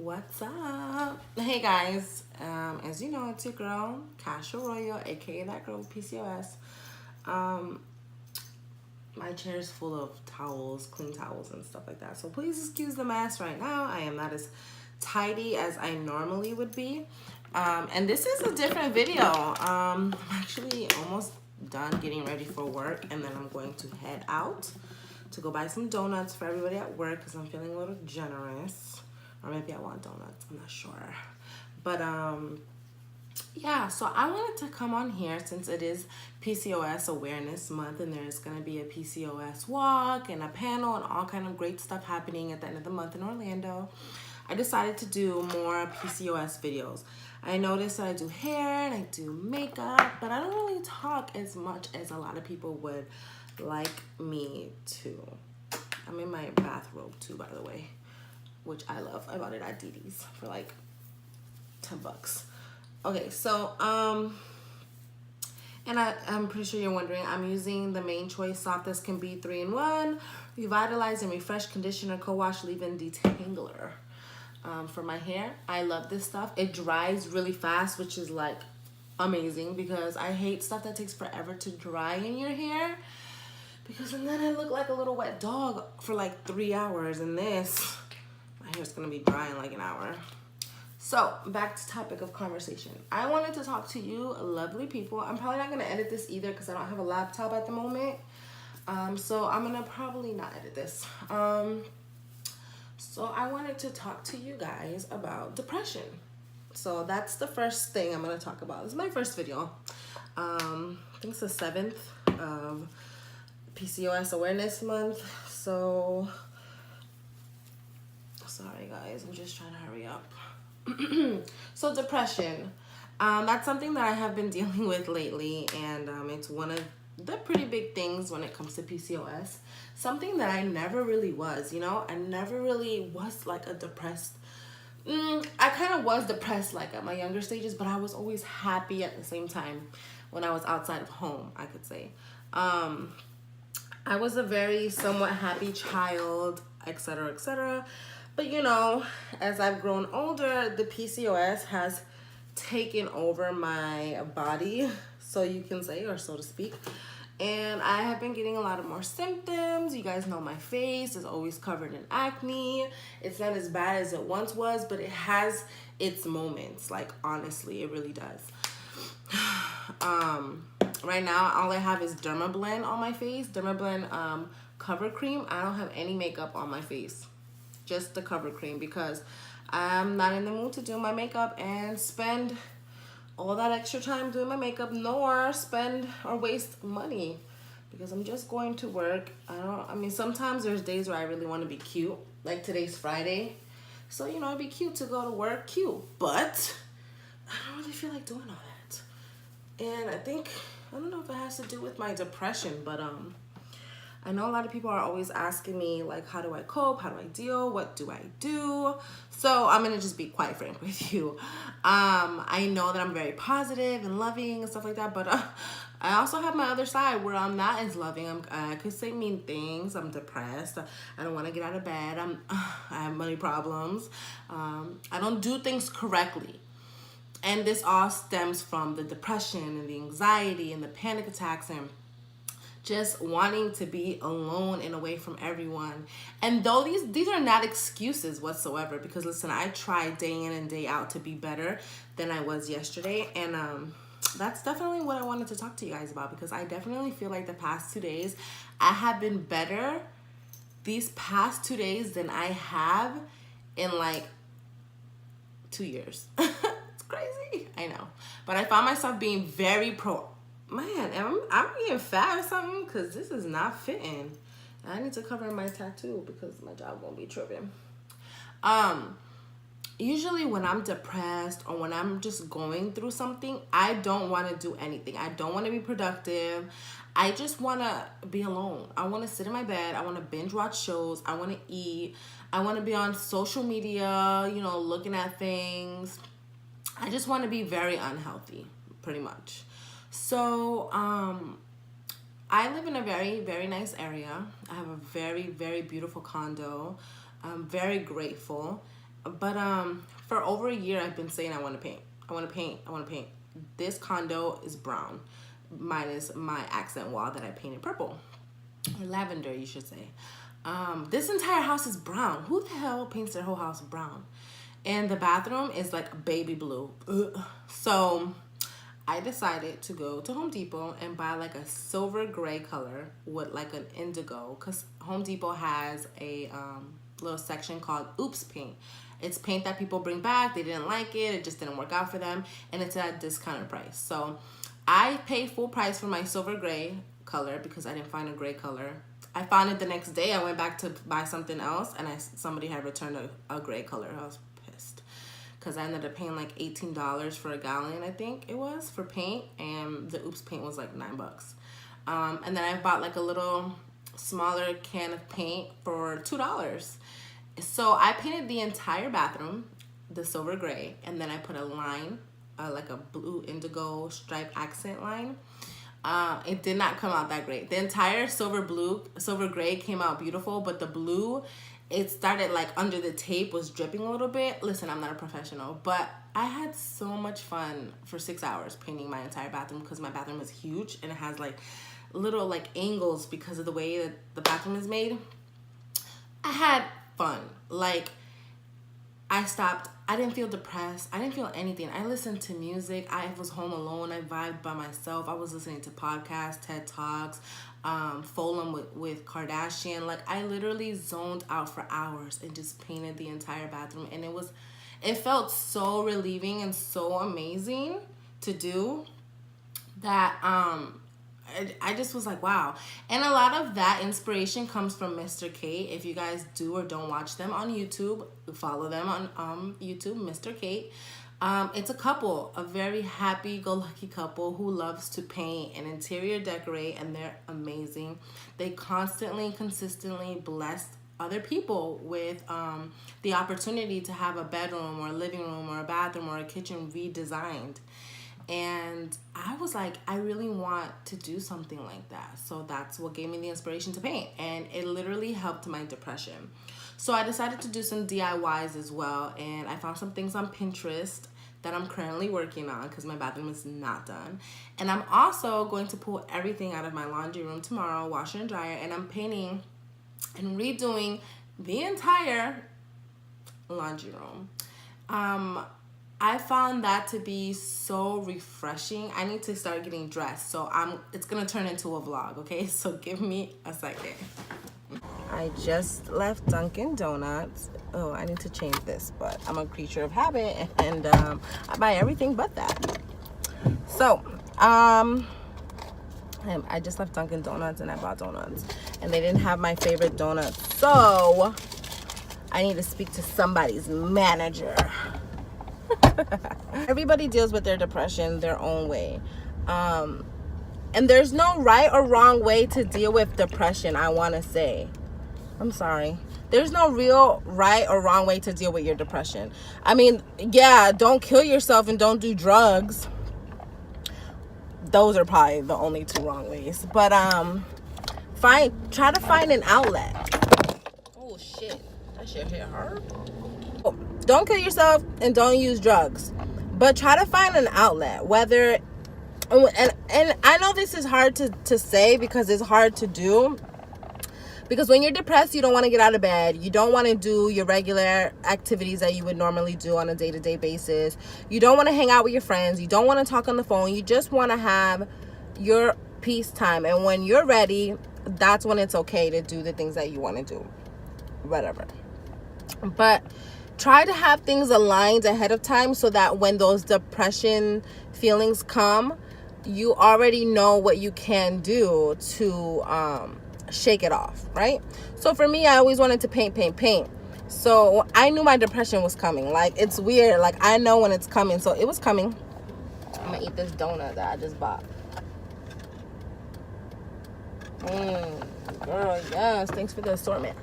What's up? Hey guys, as you know, it's your girl, Kasha Royal, aka that girl with PCOS. Um, my chair is full of towels, clean towels, and stuff like that. So please excuse the mess right now. I am not as tidy as I normally would be. And this is a different video. I'm actually almost done getting ready for work, and then I'm going to head out to go buy some donuts for everybody at work because I'm feeling a little generous. Or maybe I want donuts, I'm not sure. But yeah, so I wanted to come on here since it is PCOS Awareness Month, and there's going to be a PCOS walk and a panel and all kind of great stuff happening at the end of the month in Orlando. I decided to do more PCOS videos. I noticed that I do hair and I do makeup, but I don't really talk as much as a lot of people would like me to. I'm in my bathrobe too, by the way, which I love. I bought it at Didi's for like 10 bucks. Okay, so, and I'm pretty sure you're wondering, I'm using the Main Choice Soft as Can Be 3-in-1 Revitalize and Refresh Conditioner Co-Wash Leave-In Detangler for my hair. I love this stuff. It dries really fast, which is like amazing because I hate stuff that takes forever to dry in your hair, because then I look like a little wet dog for like 3 hours, and this, my hair's gonna be dry in like an hour. So back to topic of conversation. I wanted to talk to you lovely people. I'm probably not gonna edit this either because I don't have a laptop at the moment. So I'm gonna probably not edit this. So I wanted to talk to you guys about depression. So that's the first thing I'm gonna talk about. This is my first video. I think it's the 7th of PCOS Awareness Month. So sorry guys, I'm just trying to hurry up. So depression, that's something that I have been dealing with lately, and it's one of the pretty big things when it comes to PCOS. Something that I never really was, you know. I never really was like a depressed. I kind of was depressed like at my younger stages, but I was always happy at the same time when I was outside of home, I could say. I was a very somewhat happy child, etc., etc. But you know, as I've grown older, the PCOS has taken over my body, so you can say, or so to speak. And I have been getting a lot of more symptoms. You guys know my face is always covered in acne. It's not as bad as it once was, but it has its moments. Like, honestly, it really does. Right now, all I have is Dermablend on my face. Dermablend cover cream. I don't have any makeup on my face. Just the cover cream, because I'm not in the mood to do my makeup and spend all that extra time doing my makeup, nor spend or waste money, because I'm just going to work. I mean, sometimes there's days where I really want to be cute, like today's Friday, so you know, it'd be cute to go to work cute, but I don't really feel like doing all that. And I don't know if it has to do with my depression, but I know a lot of people are always asking me, like, how do I cope? How do I deal? What do I do? So I'm going to just be quite frank with you. I know that I'm very positive and loving and stuff like that, but I also have my other side where I'm not as loving. I could say mean things. I'm depressed. I don't want to get out of bed. I have money problems. I don't do things correctly. And this all stems from the depression and the anxiety and the panic attacks and just wanting to be alone and away from everyone. And though these are not excuses whatsoever, because listen, I try day in and day out to be better than I was yesterday, and that's definitely what I wanted to talk to you guys about, because I definitely feel like the past 2 days I have been better these past 2 days than I have in like 2 years. It's crazy, I know, but I found myself being very Man, I'm getting fat or something, because this is not fitting. I need to cover my tattoo because my job won't be tripping. Usually when I'm depressed or when I'm just going through something, I don't want to do anything. I don't want to be productive. I just want to be alone. I want to sit in my bed. I want to binge watch shows. I want to eat. I want to be on social media, you know, looking at things. I just want to be very unhealthy, pretty much. So, I live in a very, very nice area. I have a very, very beautiful condo. I'm very grateful. But for over a year, I've been saying I want to paint. I want to paint. I want to paint. This condo is brown, minus my accent wall that I painted purple. Or lavender, you should say. This entire house is brown. Who the hell paints their whole house brown? And the bathroom is like baby blue. Ugh. So I decided to go to Home Depot and buy like a silver gray color with like an indigo, because Home Depot has a little section called Oops Paint. It's paint that people bring back. They didn't like it. It just didn't work out for them. And it's at a discounted price. So I paid full price for my silver gray color because I didn't find a gray color. I found it the next day. I went back to buy something else, and somebody had returned a gray color. I was pissed because I ended up paying like $18 for a gallon, I think it was, for paint, and the Oops Paint was like $9. And then I bought like a little smaller can of paint for $2. So I painted the entire bathroom the silver gray, and then I put a line, like a blue indigo stripe accent line. It did not come out that great. The entire silver gray came out beautiful, but the blue, it started like under the tape was dripping a little bit. Listen, I'm not a professional, but I had so much fun for 6 hours painting my entire bathroom, because my bathroom is huge and it has like little like angles because of the way that the bathroom is made. I had fun. Like, I stopped. I didn't feel depressed. I didn't feel anything. I listened to music. I was home alone. I vibed by myself. I was listening to podcasts, TED Talks, Fulham with Kardashian. Like, I literally zoned out for hours and just painted the entire bathroom. And it felt so relieving and so amazing to do that I just was like, wow. And a lot of that inspiration comes from Mr. Kate. If you guys do or don't watch them on YouTube, follow them on YouTube, Mr. Kate. It's a couple, a very happy-go-lucky couple who loves to paint and interior decorate, and they're amazing. They constantly, consistently bless other people with the opportunity to have a bedroom or a living room or a bathroom or a kitchen redesigned. And I was like, I really want to do something like that. So that's what gave me the inspiration to paint. And it literally helped my depression. So I decided to do some DIYs as well. And I found some things on Pinterest that I'm currently working on because my bathroom is not done. And I'm also going to pull everything out of my laundry room tomorrow, washer and dryer. And I'm painting and redoing the entire laundry room. I found that to be so refreshing. I need to start getting dressed, so it's gonna turn into a vlog, okay? So give me a second. I just left Dunkin' Donuts. Oh, I need to change this, but I'm a creature of habit, and I buy everything but that. So, I just left Dunkin' Donuts and I bought donuts, and they didn't have my favorite donuts, so I need to speak to somebody's manager. Everybody deals with their depression their own way, and there's no right or wrong way to deal with depression. I want to say, I'm sorry, there's no real right or wrong way to deal with your depression. I mean, yeah, don't kill yourself and don't do drugs. Those are probably the only two wrong ways, but try to find an outlet. Oh shit, that shit hit hard. Don't kill yourself and don't use drugs, but try to find an outlet, whether, and I know this is hard to say because it's hard to do, because when you're depressed, you don't want to get out of bed. You don't want to do your regular activities that you would normally do on a day-to-day basis. You don't want to hang out with your friends. You don't want to talk on the phone. You just want to have your peace time. And when you're ready, that's when it's okay to do the things that you want to do, whatever. But try to have things aligned ahead of time so that when those depression feelings come, you already know what you can do to shake it off, right? So for me, I always wanted to paint. So I knew my depression was coming. Like, it's weird. Like, I know when it's coming. So it was coming. I'm going to eat this donut that I just bought. Girl, yes. Thanks for the assortment.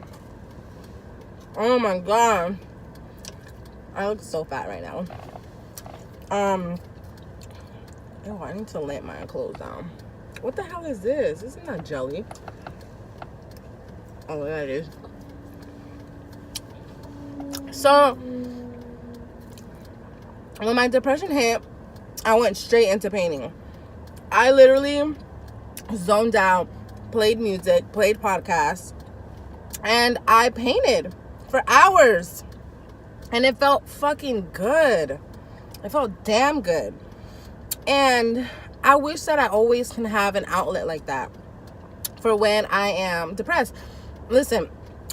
Oh, my God. I look so fat right now. Oh, I need to let my clothes down. What the hell is this? This is not jelly. Oh, yeah, it is. So, When my depression hit, I went straight into painting. I literally zoned out, played music, played podcasts, and I painted for hours. And it felt fucking good. It felt damn good. And I wish that I always can have an outlet like that for when I am depressed. Listen,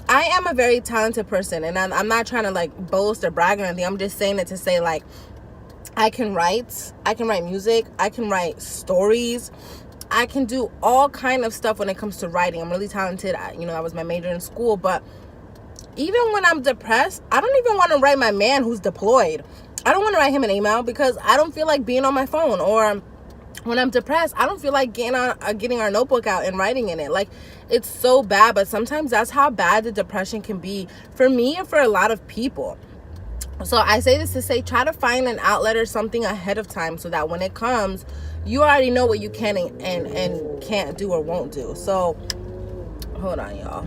I am a very talented person, and I'm not trying to like boast or brag or anything. I'm just saying it to say like I can write music, I can write stories, I can do all kind of stuff when it comes to writing. I'm really talented. That was my major in school. But even when I'm depressed, I don't even want to write my man who's deployed. I don't want to write him an email because I don't feel like being on my phone. Or when I'm depressed, I don't feel like getting our notebook out and writing in it. Like, it's so bad. But sometimes that's how bad the depression can be for me and for a lot of people. So I say this to say, try to find an outlet or something ahead of time so that when it comes, you already know what you can and can't do or won't do. So hold on, y'all.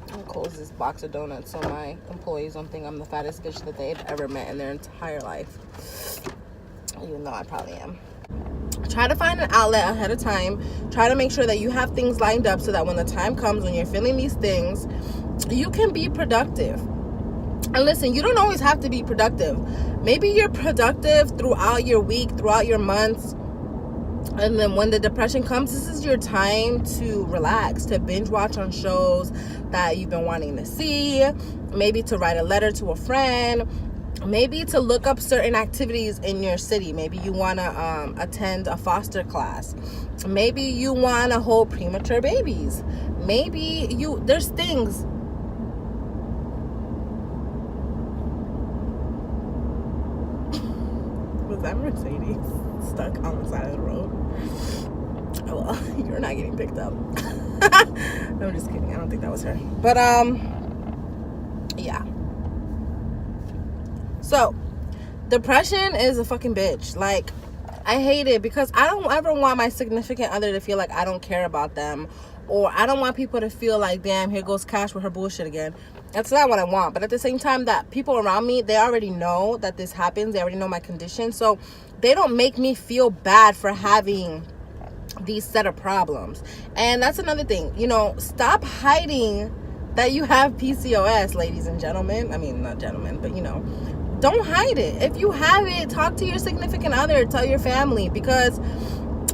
I'm gonna close this box of donuts so my employees don't think I'm the fattest bitch that they've ever met in their entire life, even though I probably am. Try to find an outlet ahead of time. Try to make sure that you have things lined up so that when the time comes, when you're feeling these things, you can be productive. And listen, you don't always have to be productive. Maybe you're productive throughout your week, throughout your months. And then when the depression comes, this is your time to relax, to binge watch on shows that you've been wanting to see. Maybe to write a letter to a friend. Maybe to look up certain activities in your city. Maybe you want to attend a foster class. Maybe you want to hold premature babies. Maybe there's things. Was that Mercedes stuck on the side of the road? Oh, well, you're not getting picked up. No, I'm just kidding. I don't think that was her. But yeah. So, depression is a fucking bitch. Like, I hate it because I don't ever want my significant other to feel like I don't care about them, or I don't want people to feel like, damn, here goes Cash with her bullshit again. That's not what I want. But at the same time, that people around me, they already know that this happens. They already know my condition. So they don't make me feel bad for having these set of problems. And that's another thing. Stop hiding that you have PCOS, ladies and gentlemen. I mean, not gentlemen, but don't hide it. If you have it, talk to your significant other, tell your family, because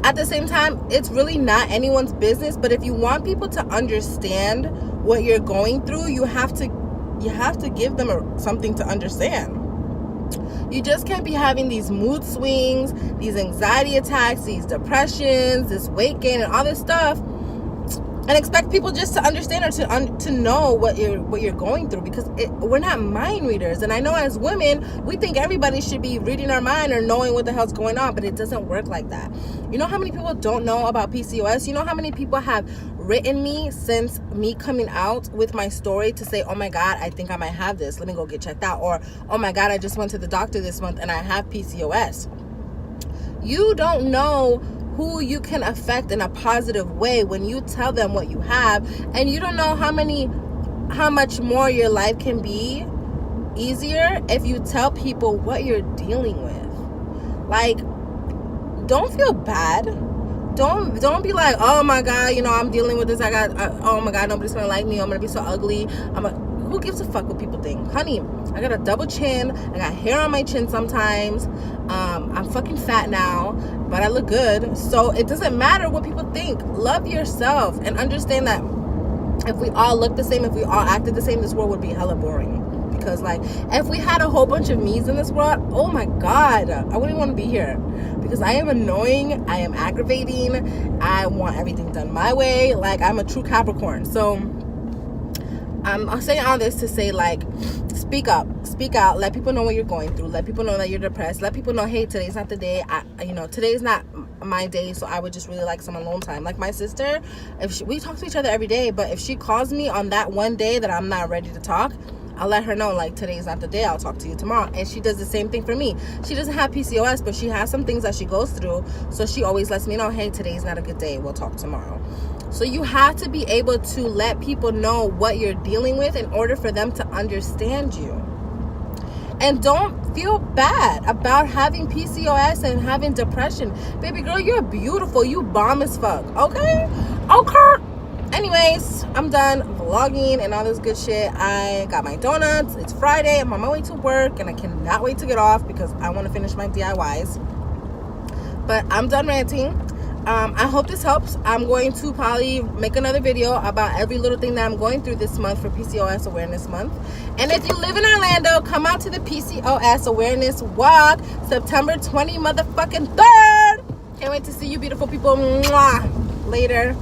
at the same time, it's really not anyone's business. But if you want people to understand what you're going through, you have to give them something to understand. You just can't be having these mood swings, these anxiety attacks, these depressions, this weight gain, and all this stuff, and expect people just to understand or to know what you're going through, because we're not mind readers. And I know as women, we think everybody should be reading our mind or knowing what the hell's going on, but it doesn't work like that. You know how many people don't know about PCOS? You know how many people have written me since me coming out with my story to say, oh my God, I think I might have this. Let me go get checked out. Or, oh my God, I just went to the doctor this month and I have PCOS. You don't know who you can affect in a positive way when you tell them what you have, and you don't know how much more your life can be easier if you tell people what you're dealing with. Like, don't feel bad. Don't be like, oh my God, I'm dealing with this. Oh my God, nobody's gonna like me. I'm gonna be so ugly. Who gives a fuck what people think? Honey, I got a double chin. I got hair on my chin sometimes. I'm fucking fat now, but I look good. So it doesn't matter what people think. Love yourself and understand that if we all look the same, if we all acted the same, this world would be hella boring. Because, like, if we had a whole bunch of me's in this world, oh my God, I wouldn't want to be here. Because I am annoying. I am aggravating. I want everything done my way. Like, I'm a true Capricorn. So I'm saying all this to say, like, speak up, speak out, let people know what you're going through, let people know that you're depressed, let people know, hey, today's not the day, today's not my day, so I would just really like some alone time. Like my sister, we talk to each other every day, but if she calls me on that one day that I'm not ready to talk, I'll let her know, like, today's not the day, I'll talk to you tomorrow. And she does the same thing for me. She doesn't have PCOS, but she has some things that she goes through, so she always lets me know, hey, today's not a good day, we'll talk tomorrow. So you have to be able to let people know what you're dealing with in order for them to understand you. And don't feel bad about having PCOS and having depression. Baby girl, you're beautiful. You bomb as fuck. Okay? Okay. Anyways, I'm done vlogging and all this good shit. I got my donuts. It's Friday. I'm on my way to work and I cannot wait to get off because I want to finish my DIYs. But I'm done ranting. I hope this helps. I'm going to probably make another video about every little thing that I'm going through this month for PCOS Awareness Month. And if you live in Orlando, come out to the PCOS Awareness Walk, September 20 motherfucking 3rd. Can't wait to see you beautiful people. Mwah. Later.